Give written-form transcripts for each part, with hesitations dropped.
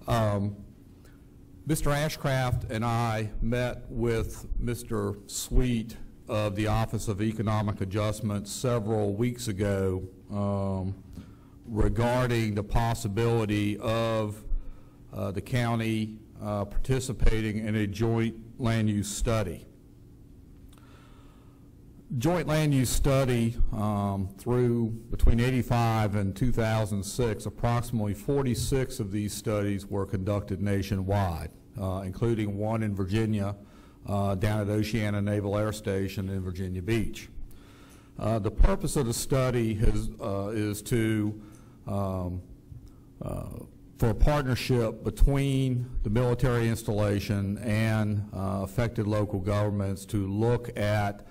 Mr. Ashcraft and I met with Mr. Sweet of the Office of Economic Adjustment several weeks ago regarding the possibility of the county participating in a joint land use study. Joint land use study through between 1985 and 2006, approximately 46 of these studies were conducted nationwide, including one in Virginia down at Oceana Naval Air Station in Virginia Beach. The purpose of the study is to for a partnership between the military installation and affected local governments to look at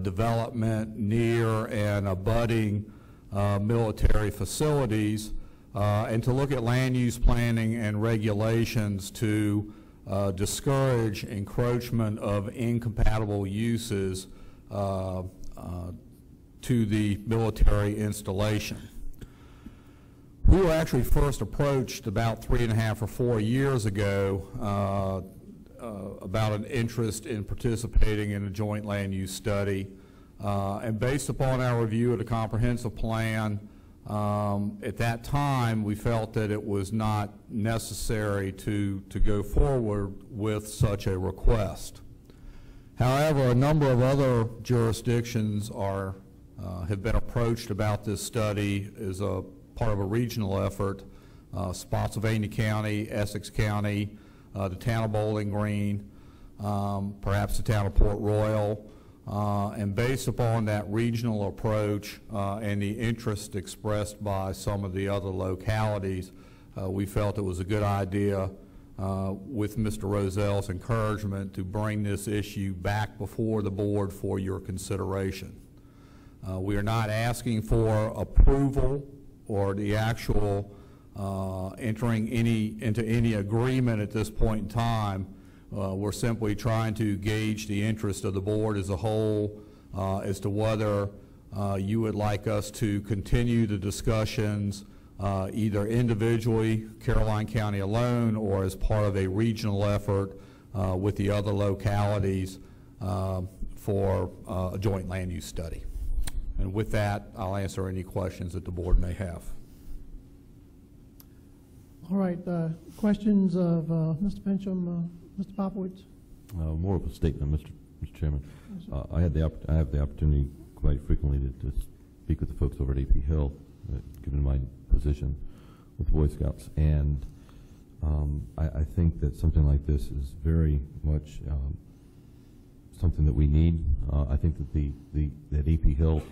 development near and abutting military facilities and to look at land use planning and regulations to discourage encroachment of incompatible uses to the military installation. We were actually first approached about 3.5 or 4 years ago about an interest in participating in a joint land use study. And based upon our review of the comprehensive plan, at that time we felt that it was not necessary to go forward with such a request. However, a number of other jurisdictions have been approached about this study as a part of a regional effort. Spotsylvania County, Essex County, the town of Bowling Green, perhaps the town of Port Royal, and based upon that regional approach and the interest expressed by some of the other localities, we felt it was a good idea with Mr. Rozell's encouragement to bring this issue back before the board for your consideration. We are not asking for approval or the actual entering into any agreement at this point in time. We're simply trying to gauge the interest of the board as a whole as to whether you would like us to continue the discussions either individually, Caroline County alone, or as part of a regional effort with the other localities for a joint land use study. And with that, I'll answer any questions that the board may have. All right, questions of Mr. Pincham, Mr. Popowitz? More of a statement, Mr. Chairman. I have the opportunity quite frequently to speak with the folks over at AP Hill, given my position with Boy Scouts, and I think that something like this is very much something that we need. I think that that AP Hill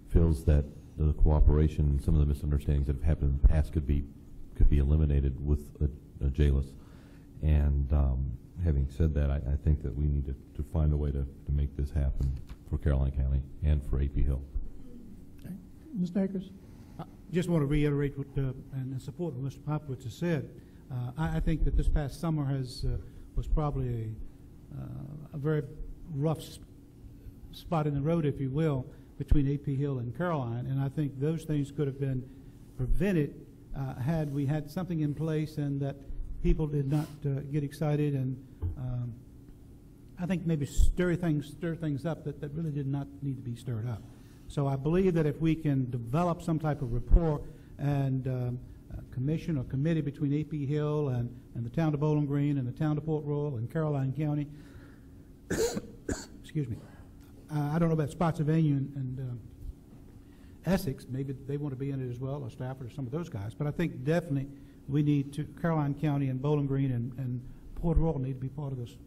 feels that the cooperation and some of the misunderstandings that have happened in the past could be eliminated with a JLIS. And having said that, I think that we need to find a way to make this happen for Caroline County and for AP Hill. Okay. Mr. Akers? I just want to reiterate what and support what Mr. Popowitz has said. I think that this past summer was probably a very rough spot in the road, if you will, between AP Hill and Caroline, and I think those things could have been prevented had we had something in place and that people did not get excited and I think maybe stir things up that really did not need to be stirred up. So I believe that if we can develop some type of rapport and a commission or committee between AP Hill and the town of Bowling Green and the town of Port Royal and Caroline County, excuse me, I don't know about Spotsylvania and Essex, maybe they want to be in it as well, or Stafford or some of those guys, but I think definitely we need to, Caroline County and Bowling Green and Port Royal need to be part of this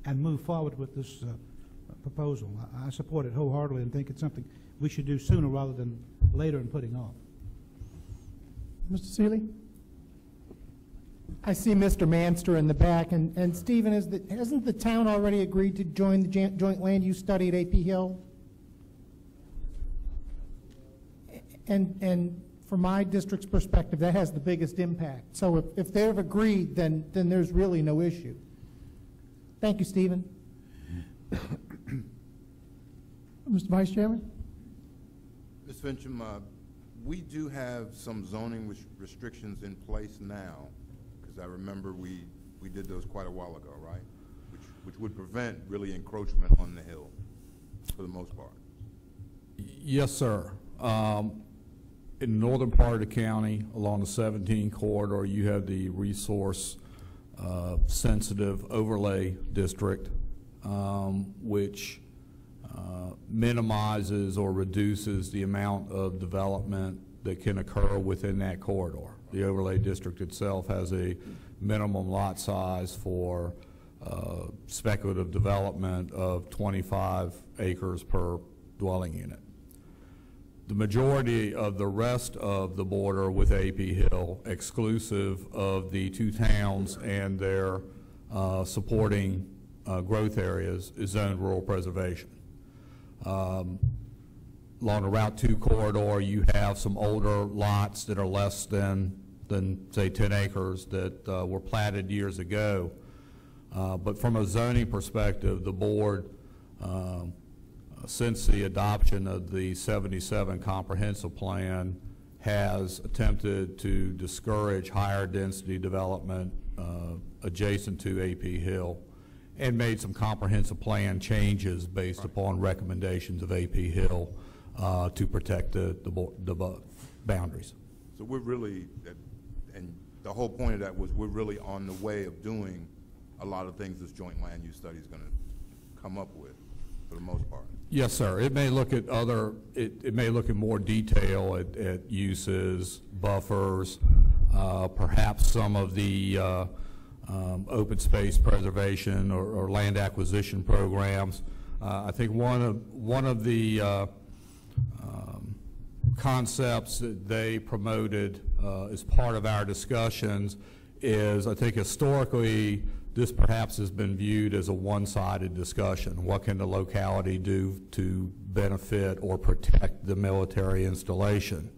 and move forward with this proposal. I support it wholeheartedly and think it's something we should do sooner rather than later and putting off. Mr. Seeley? I see Mr. Manster in the back, and Stephen, hasn't the town already agreed to join the joint land use study at AP Hill? And from my district's perspective, that has the biggest impact. So if they've agreed, then there's really no issue. Thank you, Stephen. Mr. Vice Chairman? Ms. Fincham, we do have some zoning restrictions in place now, because Because I remember we did those quite a while ago, right? Which would prevent really encroachment on the hill for the most part. Yes, sir. In the northern part of the county, along the 17 corridor, you have the resource sensitive overlay district, which minimizes or reduces the amount of development that can occur within that corridor. The overlay district itself has a minimum lot size for speculative development of 25 acres per dwelling unit. The majority of the rest of the border with AP Hill, exclusive of the two towns and their supporting growth areas, is zoned rural preservation. Along the Route 2 corridor, you have some older lots that are less than say 10 acres that were platted years ago. But from a zoning perspective, the board, since the adoption of the 77 comprehensive plan, has attempted to discourage higher density development adjacent to AP Hill, and made some comprehensive plan changes based upon recommendations of AP Hill to protect the boundaries. So we're really, and the whole point of that was we're really on the way of doing a lot of things this joint land use study is going to come up with, for the most part. Yes, sir. It may look at other, it may look in more detail at uses, buffers, perhaps some of the open space preservation or land acquisition programs. I think one of the concepts that they promoted as part of our discussions is, I think historically, this perhaps has been viewed as a one-sided discussion. What can the locality do to benefit or protect the military installation?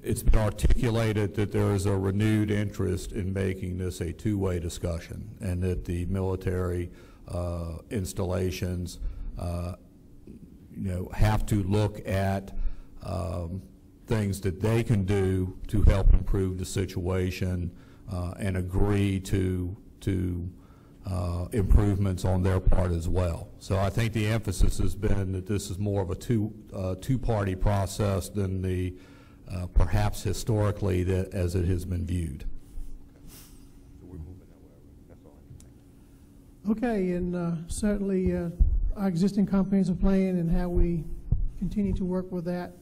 It's been articulated that there is a renewed interest in making this a two-way discussion, and that the military installations have to look at things that they can do to help improve the situation and agree to improvements on their part as well. So I think the emphasis has been that this is more of a two-party process than the perhaps historically as it has been viewed. So we're moving that way. That's all. Okay, and certainly our existing comprehensive plan and how we continue to work with that,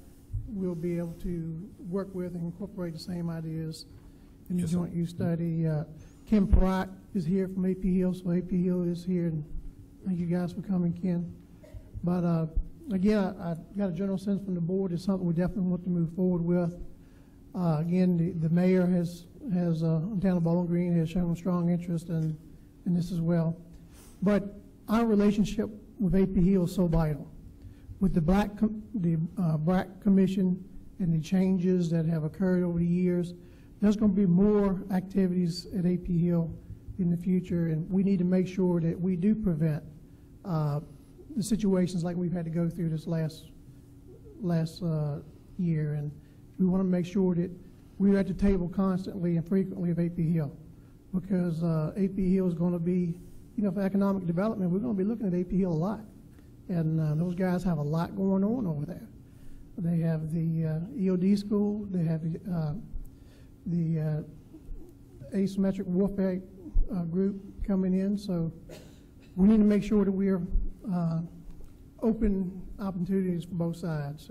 we'll be able to work with and incorporate the same ideas in the Yes, joint use study. Kim Pratt is here from AP Hill, so AP Hill is here, and thank you guys for coming, Ken. But again, I got a general sense from the board it's something we definitely want to move forward with. Again, the mayor has on town of Bowling Green has shown strong interest in this as well. But our relationship with AP Hill is so vital. With the BRAC Commission and the changes that have occurred over the years, there's going to be more activities at AP Hill in the future, and we need to make sure that we do prevent the situations like we've had to go through this last year. And we want to make sure that we're at the table constantly and frequently of AP Hill, because AP Hill is going to be, for economic development, we're going to be looking at AP Hill a lot. And those guys have a lot going on over there. They have the EOD school, they have the asymmetric warfare group coming in, so we need to make sure that we're open opportunities for both sides,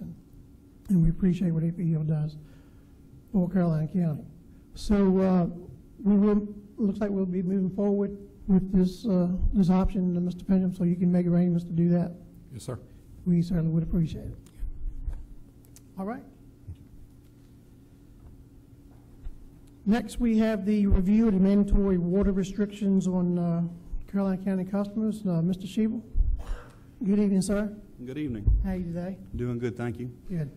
and we appreciate what AP Hill does for Caroline County. So looks like we'll be moving forward with this this option, Mr. Pendleton, so you can make arrangements to do that. Yes, sir. We certainly would appreciate it. All right. Next, we have the review of the mandatory water restrictions on Caroline County customers. Mr. Shebel. Good evening, sir. Good evening. How are you today? Doing good, thank you. Good.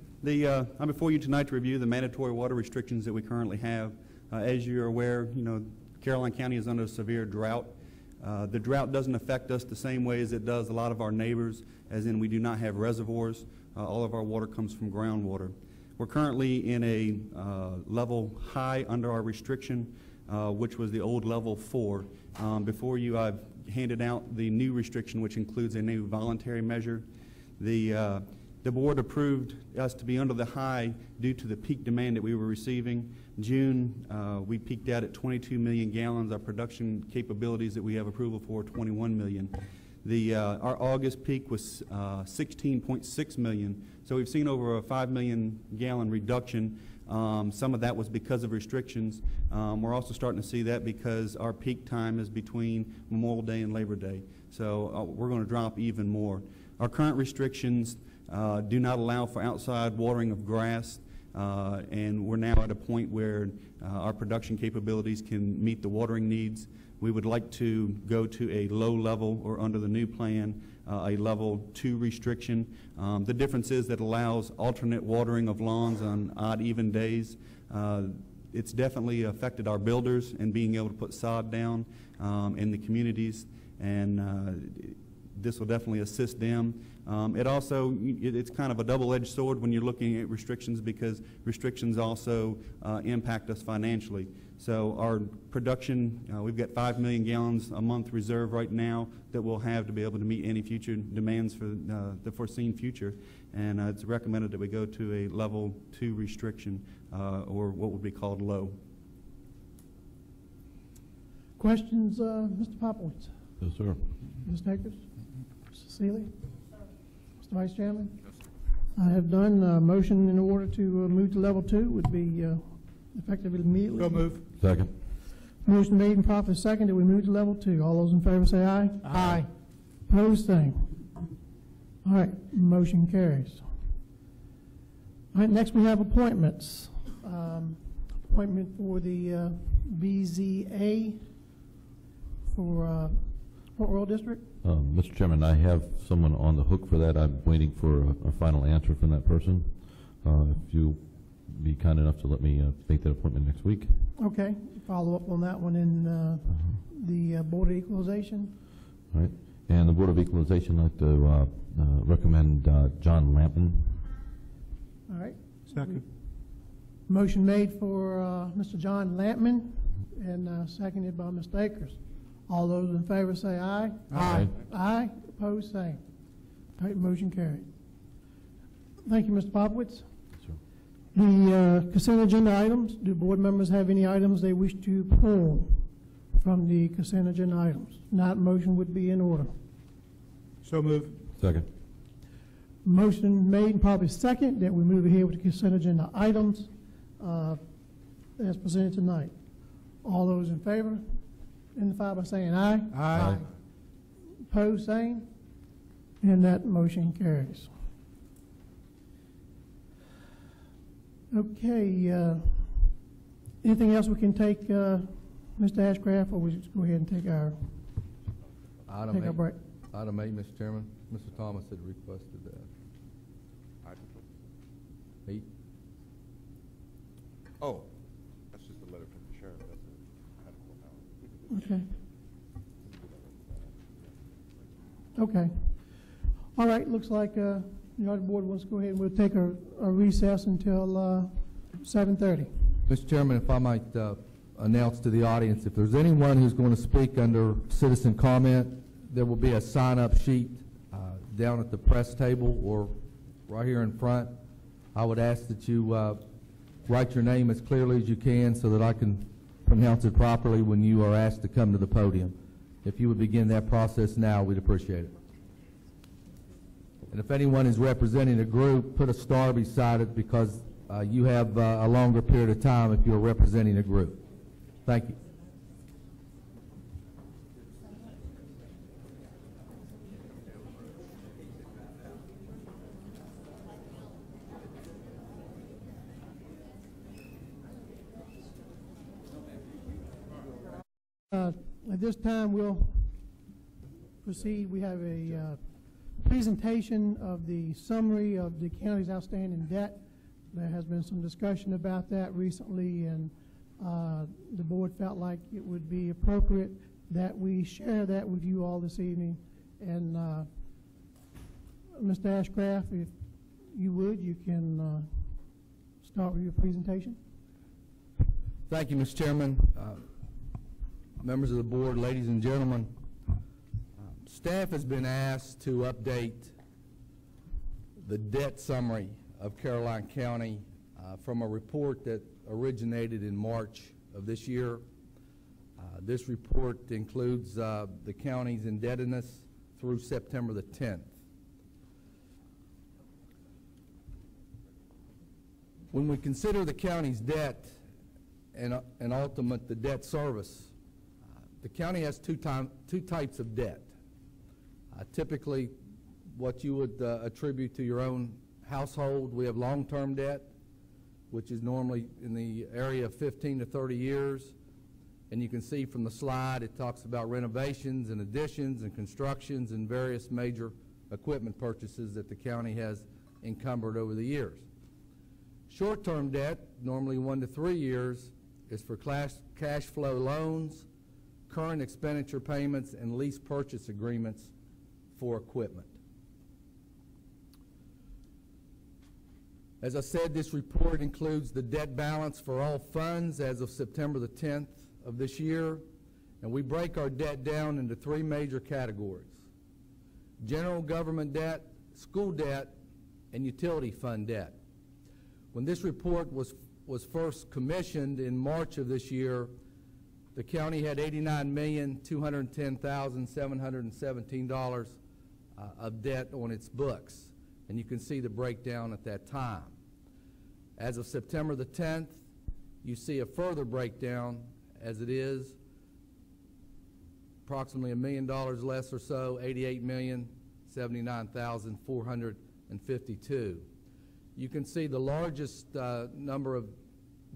I'm before you tonight to review the mandatory water restrictions that we currently have. As you're aware, Caroline County is under a severe drought. The drought doesn't affect us the same way as it does a lot of our neighbors, as in we do not have reservoirs. All of our water comes from groundwater. We're currently in a level high under our restriction, which was the old level 4. Before you, I've handed out the new restriction, which includes a new voluntary measure. The board approved us to be under the high due to the peak demand that we were receiving. June, we peaked out at 22 million gallons. Our production capabilities that we have approval for 21 million. Our August peak was 16.6 million. So we've seen over a 5 million gallon reduction. Some of that was because of restrictions. We're also starting to see that because our peak time is between Memorial Day and Labor Day. So we're going to drop even more. Our current restrictions do not allow for outside watering of grass, and we're now at a point where our production capabilities can meet the watering needs. We would like to go to a low level, or under the new plan, a level 2 restriction. The difference is that allows alternate watering of lawns on odd, even days. It's definitely affected our builders and being able to put sod down in the communities, and this will definitely assist them. It's kind of a double-edged sword when you're looking at restrictions, because restrictions also impact us financially. So our production, we've got 5 million gallons a month reserve right now that we'll have to be able to meet any future demands for the foreseen future. And it's recommended that we go to a level 2 restriction, or what would be called low. Questions, Mr. Popowitz? Yes, sir. Ms. Akers? Mr. Seeley? Mr. Vice Chairman? I have done. Motion in order to move to level 2 would be effective immediately. So move. Second. Motion made and properly seconded. We move to level 2. All those in favor say aye. Aye. Opposed, same. All right, motion carries. All right, next we have appointments. Appointment for the BZA for Port Royal District. Mr. Chairman, I have someone on the hook for that. I'm waiting for a final answer from that person. If you be kind enough to let me make that appointment next week. Okay, follow up on that one in the Board of Equalization. All right. And the Board of Equalization, I'd like to recommend John Lampman. All right. Second. Motion made for Mr. John Lampman and seconded by Mr. Akers. All those in favor say aye. Aye. Aye. Opposed, same. All right, motion carried. Thank you, Mr. Popowitz. Sure. The consent agenda items. Do board members have any items they wish to pull from the consent agenda items? Not, motion would be in order. So move. Second. Motion made and probably second that we move ahead with the consent agenda items as presented tonight. All those in favor indicate by saying aye. Aye. Opposed, same. And that motion carries. Okay. Anything else we can take, Mr. Ashcraft, or we just go ahead and take our break? Item 8, Mr. Chairman. Mr. Thomas had requested that. 8. Oh, that's just a letter from the sheriff. That's Okay. Okay. All right, looks like the other board wants to go ahead and we'll take a recess until 7:30. Mr. Chairman, if I might announce to the audience, if there's anyone who's going to speak under citizen comment, there will be a sign-up sheet down at the press table or right here in front. I would ask that you write your name as clearly as you can so that I can pronounce it properly when you are asked to come to the podium. If you would begin that process now, we'd appreciate it. And if anyone is representing a group, put a star beside it because you have a longer period of time if you're representing a group. Thank you. At this time, we'll proceed. We have a presentation of the summary of the county's outstanding debt. There has been some discussion about that recently, and the board felt like it would be appropriate that we share that with you all this evening. And Mr. Ashcraft, if you would, you can start with your presentation. Thank you, Mr. Chairman, members of the board, ladies and gentlemen. Staff has been asked to update the debt summary of Caroline County from a report that originated in March of this year. This report includes the county's indebtedness through September the 10th. When we consider the county's debt and ultimate the debt service, the county has two types of debt. Typically, what you would attribute to your own household, we have long-term debt, which is normally in the area of 15 to 30 years. And you can see from the slide, it talks about renovations and additions and constructions and various major equipment purchases that the county has encumbered over the years. Short-term debt, normally 1 to 3 years, is for cash flow loans, current expenditure payments, and lease purchase agreements for equipment. As I said, this report includes the debt balance for all funds as of September the 10th of this year, and we break our debt down into 3 major categories: general government debt, school debt, and utility fund debt. When this report was first commissioned in March of this year, the county had $89,210,717 of debt on its books, and you can see the breakdown at that time. As of September the 10th, you see a further breakdown, as it is approximately $1 million less or so, $88,079,452. You can see the largest number of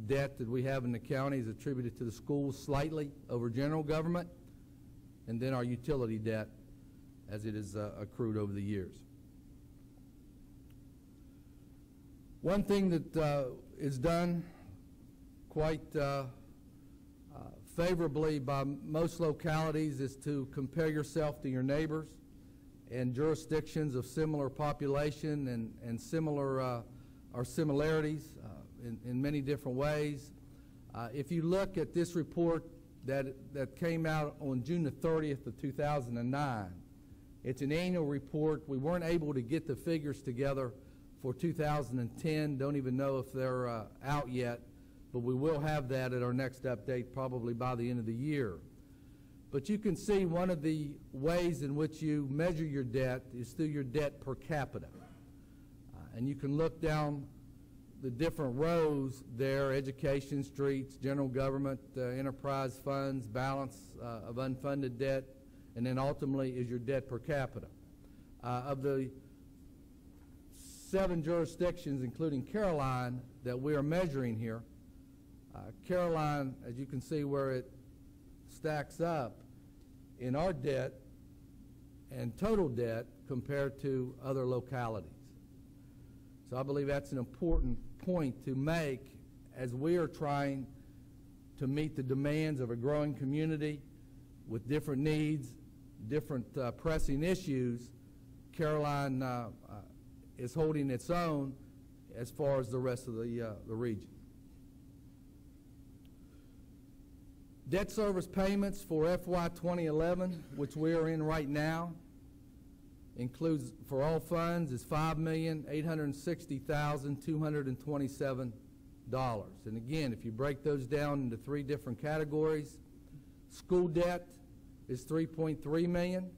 debt that we have in the county is attributed to the schools, slightly over general government, and then our utility debt as it is accrued over the years. One thing that is done quite favorably by most localities is to compare yourself to your neighbors and jurisdictions of similar population and similar or similarities in many different ways. If you look at this report that came out on June the 30th of 2009, it's an annual report. We weren't able to get the figures together for 2010. Don't even know if they're out yet, but we will have that at our next update probably by the end of the year. But you can see one of the ways in which you measure your debt is through your debt per capita. And you can look down the different rows there: education, streets, general government, enterprise funds, balance of unfunded debt, and then ultimately is your debt per capita. Of the 7 jurisdictions, including Caroline, that we are measuring here, Caroline, as you can see where it stacks up in our debt and total debt compared to other localities. So I believe that's an important point to make as we are trying to meet the demands of a growing community with different needs, different pressing issues. Caroline is holding its own as far as the rest of the region. Debt service payments for FY 2011, which we are in right now, includes for all funds is $5,860,227. And again, if you break those down into 3 different categories, school debt is $3.3 million,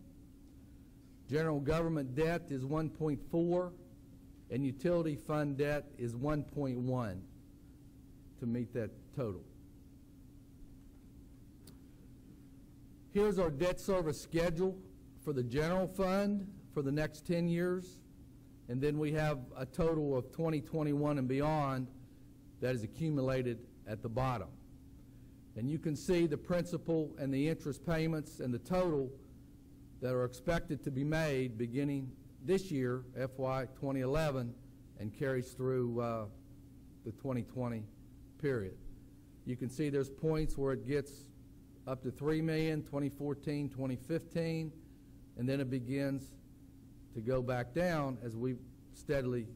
general government debt is $1.4, and utility fund debt is $1.1 to meet that total. Here's our debt service schedule for the general fund for the next 10 years, and then we have a total of 2021 and beyond that is accumulated at the bottom. And you can see the principal and the interest payments and the total that are expected to be made beginning this year, FY 2011, and carries through the 2020 period. You can see there's points where it gets up to $3 million, 2014, 2015, and then it begins to go back down as we steadily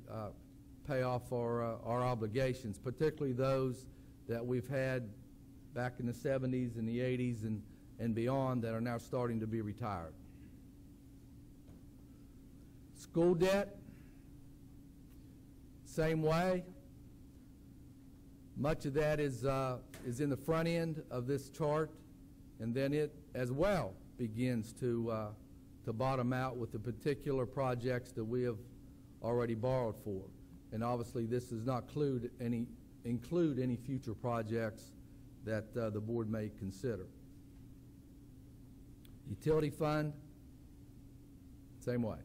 pay off our obligations, particularly those that we've had back in the 70s and the 80s and beyond that are now starting to be retired. School debt, same way. Much of that is in the front end of this chart, and then it as well begins to bottom out with the particular projects that we have already borrowed for. And obviously this does not include any future projects that the board may consider. Utility fund, same way.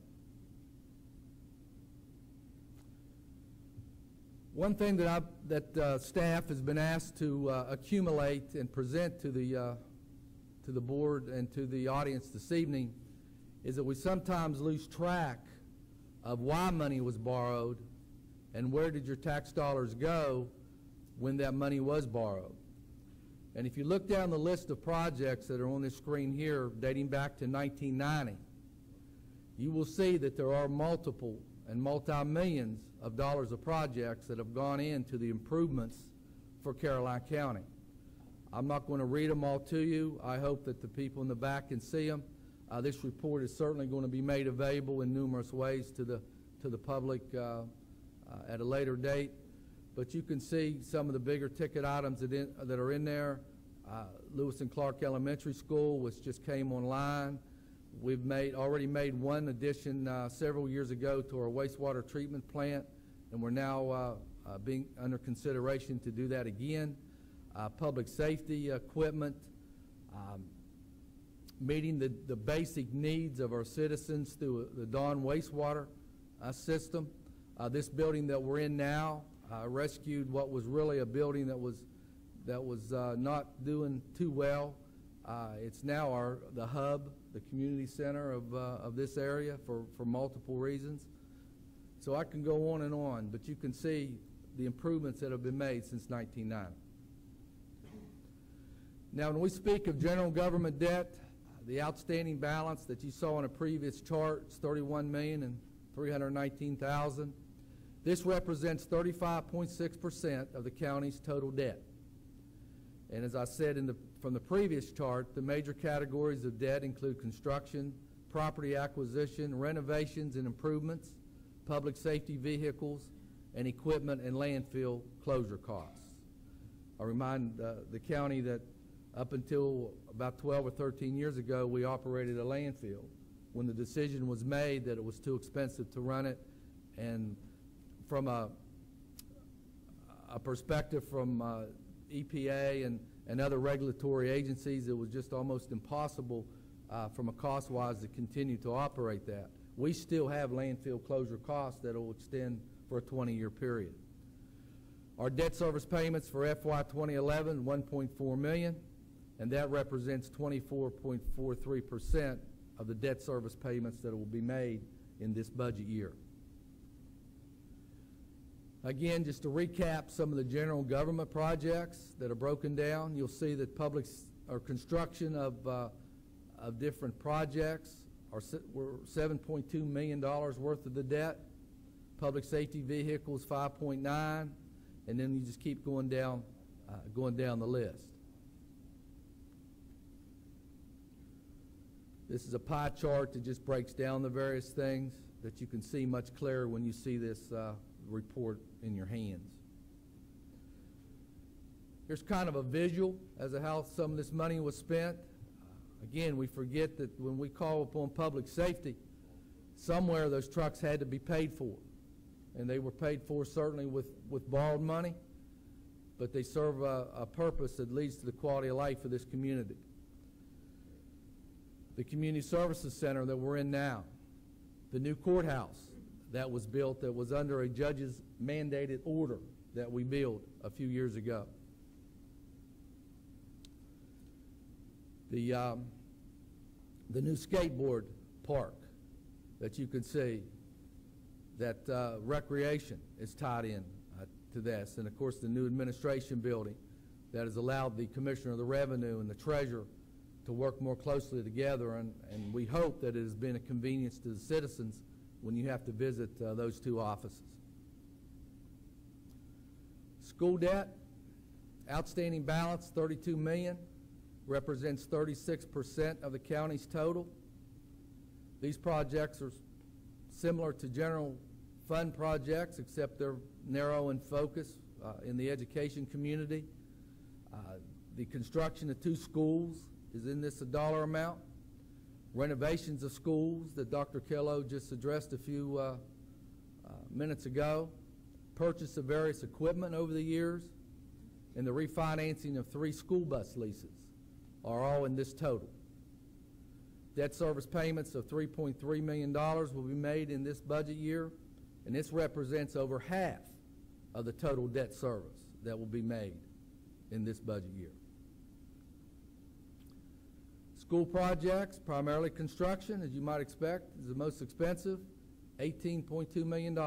One thing that staff has been asked to accumulate and present to the board and to the audience this evening is that we sometimes lose track of why money was borrowed and where did your tax dollars go when that money was borrowed. And if you look down the list of projects that are on this screen here dating back to 1990, you will see that there are multiple and multi-millions of dollars of projects that have gone into the improvements for Caroline County. I'm not going to read them all to you. I hope that the people in the back can see them. This report is certainly going to be made available in numerous ways to the public at a later date. But you can see some of the bigger ticket items that are in there. Lewis and Clark Elementary School, which just came online. We've already made one addition several years ago to our wastewater treatment plant, and we're now being under consideration to do that again. Public safety equipment, meeting the basic needs of our citizens through the Dawn wastewater system. This building that we're in now rescued what was really a building that was not doing too well. It's now the hub, the community center of this area for multiple reasons. So I can go on and on, but you can see the improvements that have been made since 1990. Now, when we speak of general government debt, the outstanding balance that you saw on a previous chart is $31,319,000. This represents 35.6% of the county's total debt. And as I said from the previous chart, the major categories of debt include construction, property acquisition, renovations and improvements, public safety vehicles, and equipment and landfill closure costs. I remind the county that up until about 12 or 13 years ago, we operated a landfill. When the decision was made that it was too expensive to run it, and from a perspective from EPA and other regulatory agencies, it was just almost impossible from a cost-wise to continue to operate that. We still have landfill closure costs that will extend for a 20-year period. Our debt service payments for FY 2011, $1.4 million, and that represents 24.43% of the debt service payments that will be made in this budget year. Again, just to recap some of the general government projects that are broken down, you'll see that construction of different projects were $7.2 million worth of the debt. Public safety vehicles, 5.9, and then you just keep going down the list. This is a pie chart that just breaks down the various things that you can see much clearer when you see this report in your hands. Here's kind of a visual as to how some of this money was spent. Again, we forget that when we call upon public safety, somewhere those trucks had to be paid for. And they were paid for certainly with borrowed money, but they serve a purpose that leads to the quality of life for this community. The community services center that we're in now, the new courthouse that was built that was under a judge's mandated order that we built a few years ago. The new skateboard park that you can see, that recreation is tied in to this, and of course the new administration building that has allowed the Commissioner of the Revenue and the Treasurer to work more closely together, and we hope that it has been a convenience to the citizens when you have to visit those two offices. School debt, outstanding balance, $32 million, represents 36% of the county's total. These projects are similar to general fund projects, except they're narrow in focus in the education community. The construction of 2 schools is in this dollar amount. Renovations of schools that Dr. Kello just addressed a few minutes ago. Purchase of various equipment over the years, and the refinancing of 3 school bus leases are all in this total. Debt service payments of $3.3 million will be made in this budget year, and this represents over half of the total debt service that will be made in this budget year. School projects, primarily construction, as you might expect, is the most expensive, $18.2 million.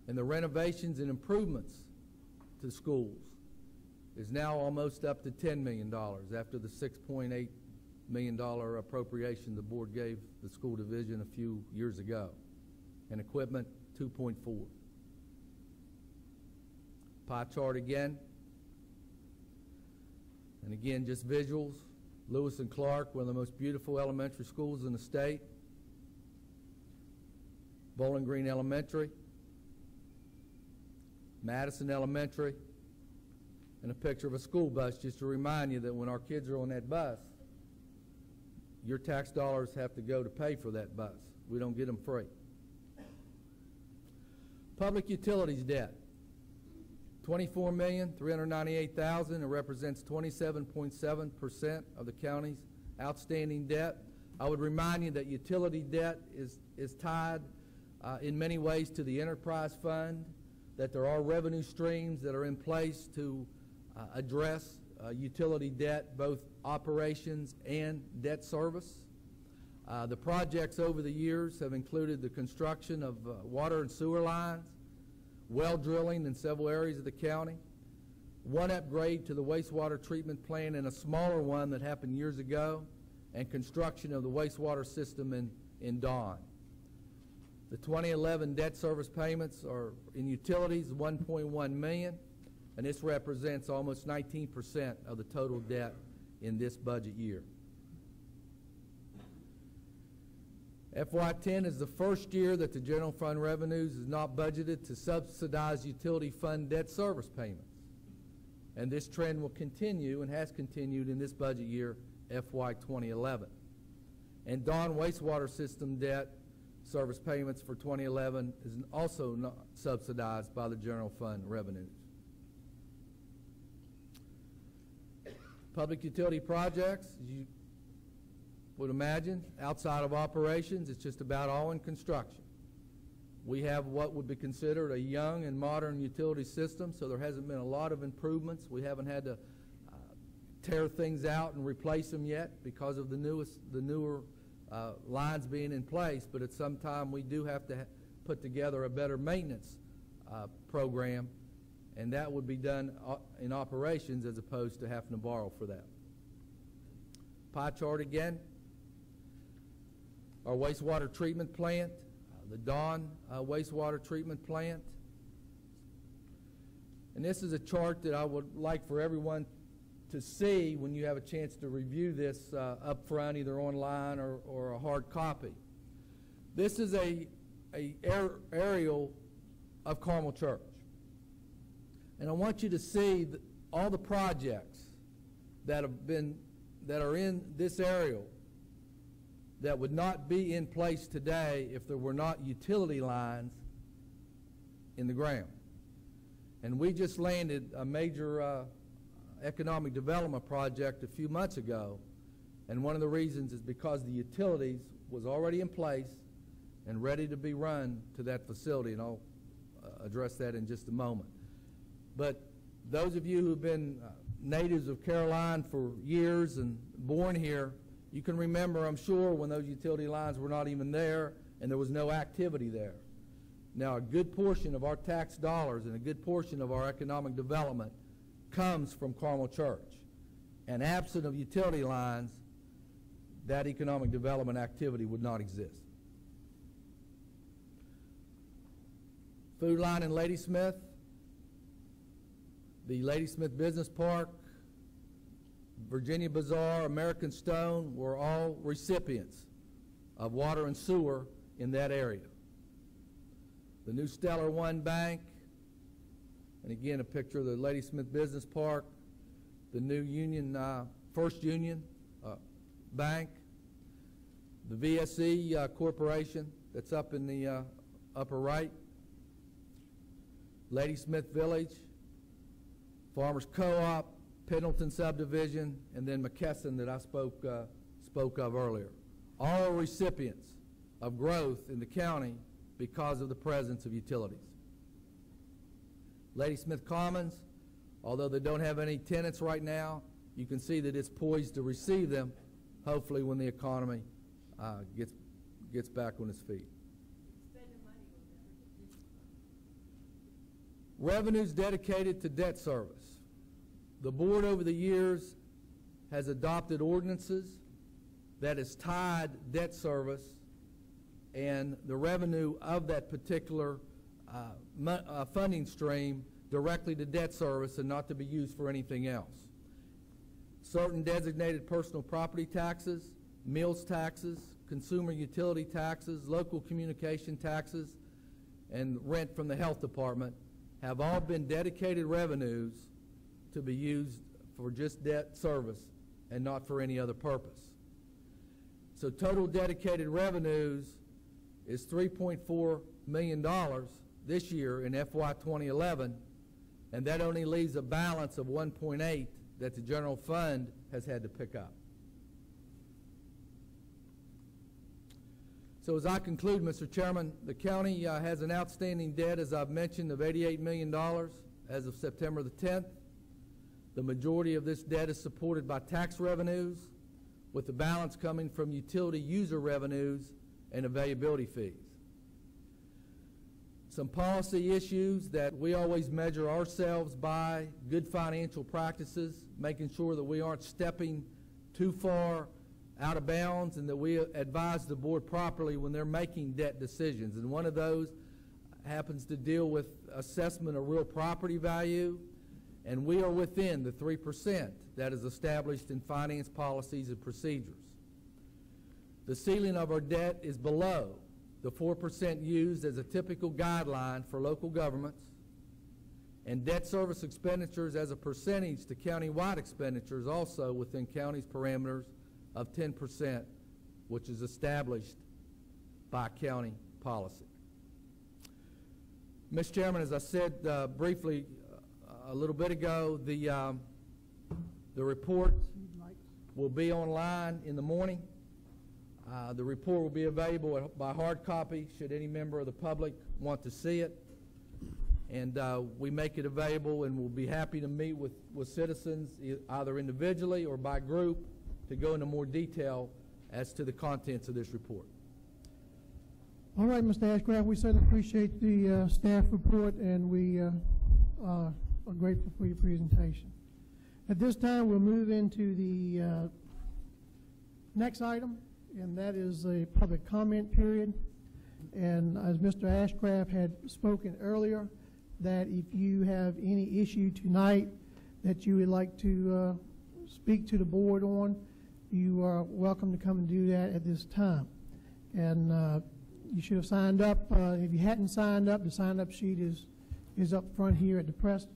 And the renovations and improvements to schools is now almost up to $10 million after the $6.8 million appropriation the board gave the school division a few years ago. And equipment, $2.4. Pie chart again. And again, just visuals. Lewis and Clark, one of the most beautiful elementary schools in the state. Bowling Green Elementary. Madison Elementary. And a picture of a school bus just to remind you that when our kids are on that bus, your tax dollars have to go to pay for that bus. We don't get them free. Public utilities debt, $24,398,000. It represents 27.7% of the county's outstanding debt. I would remind you that utility debt is tied in many ways to the enterprise fund, that there are revenue streams that are in place to address utility debt, both operations and debt service. The projects over the years have included the construction of water and sewer lines, well drilling in several areas of the county, one upgrade to the wastewater treatment plant and a smaller one that happened years ago, and construction of the wastewater system in Dawn. The 2011 debt service payments are in utilities, $1.1 million, and this represents almost 19% of the total debt in this budget year. FY10 is the first year that the general fund revenues is not budgeted to subsidize utility fund debt service payments. And this trend will continue and has continued in this budget year, FY 2011. And Dawn wastewater system debt service payments for 2011 is also not subsidized by the general fund revenues. Public utility projects, as you would imagine, outside of operations, it's just about all in construction. We have what would be considered a young and modern utility system, so there hasn't been a lot of improvements. We haven't had to tear things out and replace them yet because of the newer lines being in place, but at some time we do have to put together a better maintenance program, and that would be done in operations as opposed to having to borrow for that. Pie chart again. Our wastewater treatment plant, the Dawn wastewater treatment plant. And this is a chart that I would like for everyone to see when you have a chance to review this up front, either online or a hard copy. This is a aerial of Carmel Church. And I want you to see all the projects that are in this aerial that would not be in place today if there were not utility lines in the ground. And we just landed a major economic development project a few months ago, and one of the reasons is because the utilities was already in place and ready to be run to that facility, and I'll address that in just a moment. But those of you who've been natives of Caroline for years and born here, you can remember, I'm sure, when those utility lines were not even there and there was no activity there. Now, a good portion of our tax dollars and a good portion of our economic development comes from Carmel Church. And absent of utility lines, that economic development activity would not exist. Food line in Ladysmith, the Ladysmith Business Park, Virginia Bazaar, American Stone were all recipients of water and sewer in that area. The new Stellar One Bank, and again a picture of the Ladysmith Business Park, the new First Union Bank, the VSE Corporation that's up in the upper right, Ladysmith Village, Farmers Co-op, Pendleton Subdivision, and then McKesson that I spoke of earlier. All recipients of growth in the county because of the presence of utilities. Ladysmith Commons, although they don't have any tenants right now, you can see that it's poised to receive them, hopefully when the economy gets back on its feet. Revenues dedicated to debt service. The board over the years has adopted ordinances that has tied debt service and the revenue of that particular funding stream directly to debt service and not to be used for anything else. Certain designated personal property taxes, meals taxes, consumer utility taxes, local communication taxes, and rent from the health department have all been dedicated revenues to be used for just debt service and not for any other purpose. So total dedicated revenues is $3.4 million this year in FY 2011, and that only leaves a balance of 1.8 that the general fund has had to pick up. So as I conclude, Mr. Chairman, the county has an outstanding debt, as I've mentioned, of $88 million as of September the 10th. The majority of this debt is supported by tax revenues, with the balance coming from utility user revenues and availability fees. Some policy issues that we always measure ourselves by: good financial practices, making sure that we aren't stepping too far out of bounds and that we advise the board properly when they're making debt decisions. And one of those happens to deal with assessment of real property value, and we are within the 3% that is established in finance policies and procedures. The ceiling of our debt is below the 4% used as a typical guideline for local governments, and debt service expenditures as a percentage to county-wide expenditures also within county's parameters of 10%, which is established by county policy. Mr. Chairman, as I said briefly a little bit ago, the report will be online in the morning. The report will be available by hard copy should any member of the public want to see it. And we make it available, and we'll be happy to meet with citizens either individually or by group to go into more detail as to the contents of this report. All right, Mr. Ashcraft, we certainly appreciate the staff report, and we are grateful for your presentation. At this time, we'll move into the next item, and that is a public comment period. And as Mr. Ashcraft had spoken earlier, that if you have any issue tonight that you would like to speak to the board on, you are welcome to come and do that at this time. And you should have signed up. If you hadn't signed up, the sign-up sheet is up front here at the press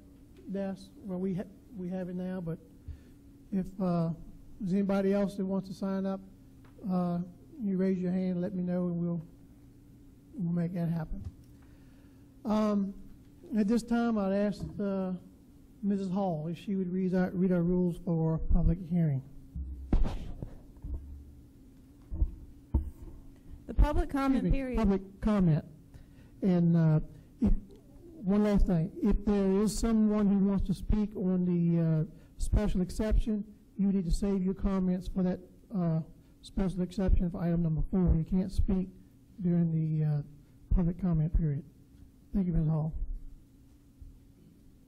desk where we have it now. But if there's anybody else that wants to sign up, you raise your hand, let me know, and we'll make that happen. At this time, I'd ask Mrs. Hall if she would read our rules for public hearing. The public comment period. Public comment. And one last thing. If there is someone who wants to speak on the special exception, you need to save your comments for that special exception for item number 4. You can't speak during the public comment period. Thank you, Ms. Hall.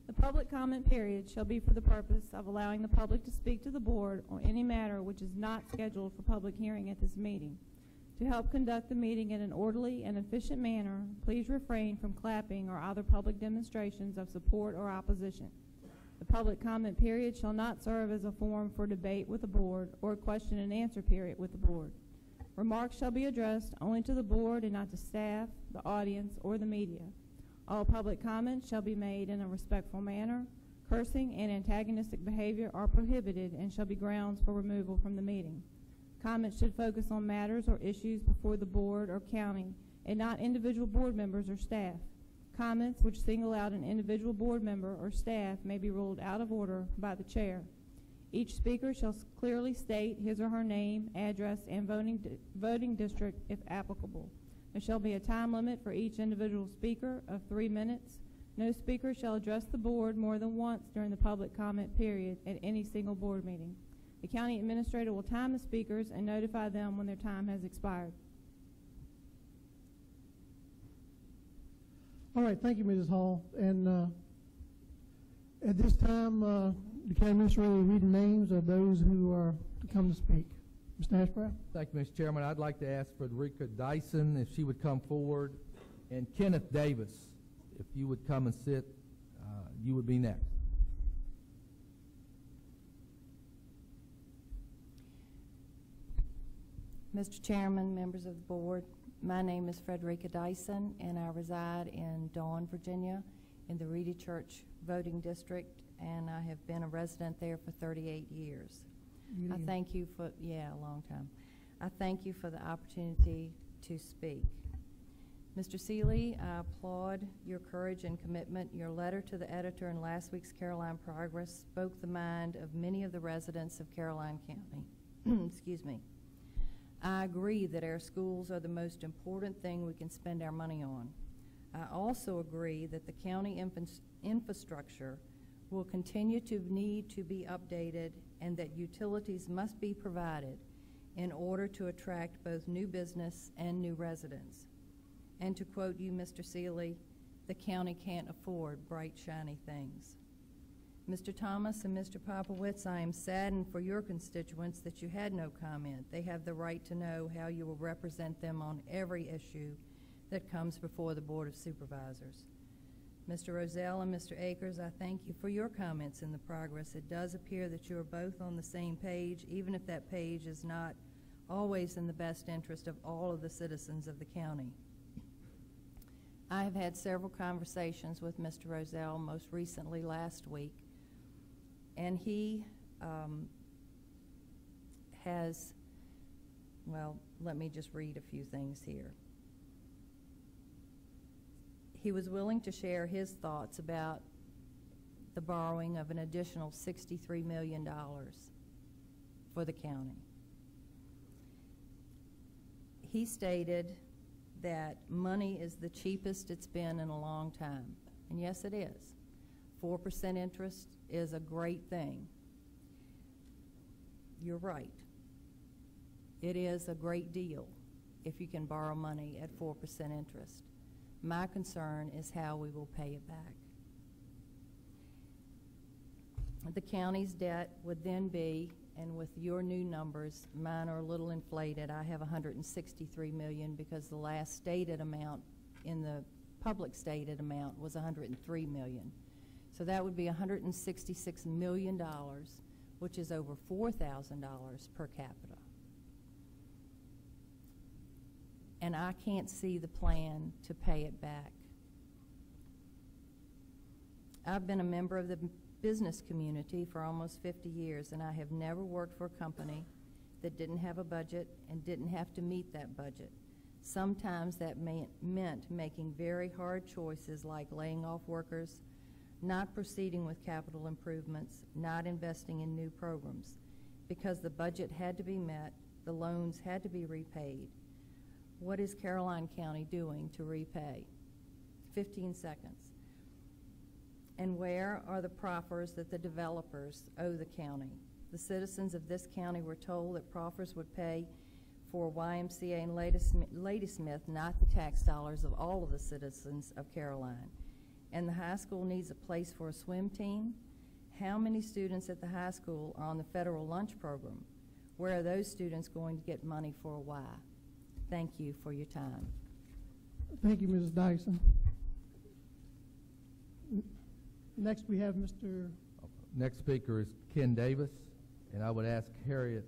The public comment period shall be for the purpose of allowing the public to speak to the board on any matter which is not scheduled for public hearing at this meeting. To help conduct the meeting in an orderly and efficient manner, please refrain from clapping or other public demonstrations of support or opposition. The public comment period shall not serve as a forum for debate with the board or a question and answer period with the board. Remarks shall be addressed only to the board and not to staff, the audience, or the media. All public comments shall be made in a respectful manner. Cursing and antagonistic behavior are prohibited and shall be grounds for removal from the meeting. Comments should focus on matters or issues before the board or county and not individual board members or staff. Comments which single out an individual board member or staff may be ruled out of order by the chair. Each speaker shall clearly state his or her name, address, and voting district if applicable. There shall be a time limit for each individual speaker of 3 minutes. No speaker shall address the board more than once during the public comment period at any single board meeting. The county administrator will time the speakers and notify them when their time has expired. All right, thank you, Mrs. Hall. And at this time, the county administrator will read the names of those who are to come to speak. Mr. Ashcraft? Thank you, Mr. Chairman. I'd like to ask Frederica Dyson if she would come forward, and Kenneth Davis, if you would come and sit, you would be next. Mr. Chairman, members of the board, my name is Frederica Dyson, and I reside in Dawn, Virginia, in the Reedy Church voting district, and I have been a resident there for 38 years. I thank you for, a long time. I thank you for the opportunity to speak. Mr. Seeley, I applaud your courage and commitment. Your letter to the editor in last week's Caroline Progress spoke the mind of many of the residents of Caroline County. Excuse me. I agree that our schools are the most important thing we can spend our money on. I also agree that the county infrastructure will continue to need to be updated and that utilities must be provided in order to attract both new business and new residents. And to quote you, Mr. Seeley, the county can't afford bright, shiny things. Mr. Thomas and Mr. Popowitz, I am saddened for your constituents that you had no comment. They have the right to know how you will represent them on every issue that comes before the Board of Supervisors. Mr. Rozelle and Mr. Akers, I thank you for your comments in the progress. It does appear that you are both on the same page, even if that page is not always in the best interest of all of the citizens of the county. I have had several conversations with Mr. Rozelle, most recently last week, and he has, well, let me just read a few things here. He was willing to share his thoughts about the borrowing of an additional $63 million for the county. He stated that money is the cheapest it's been in a long time. And yes, it is. 4% interest is a great thing. You're right. It is a great deal if you can borrow money at 4% interest. My concern is how we will pay it back. The county's debt would then be, and with your new numbers, mine are a little inflated. I have $163 million because the last stated amount in the public stated amount was $103 million. So that would be $166 million, which is over $4,000 per capita. And I can't see the plan to pay it back. I've been a member of the business community for almost 50 years, and I have never worked for a company that didn't have a budget and didn't have to meet that budget. Sometimes that meant making very hard choices like laying off workers, not proceeding with capital improvements, not investing in new programs. Because the budget had to be met, the loans had to be repaid. What is Caroline County doing to repay? 15 seconds. And where are the proffers that the developers owe the county? The citizens of this county were told that proffers would pay for YMCA and Ladysmith, not the tax dollars of all of the citizens of Caroline. And the high school needs a place for a swim team. How many students at the high school are on the federal lunch program? Where are those students going to get money for a Y? Thank you for your time. Thank you, Mrs. Dyson. Next, we have Mr. Next speaker is Ken Davis, and I would ask Harriet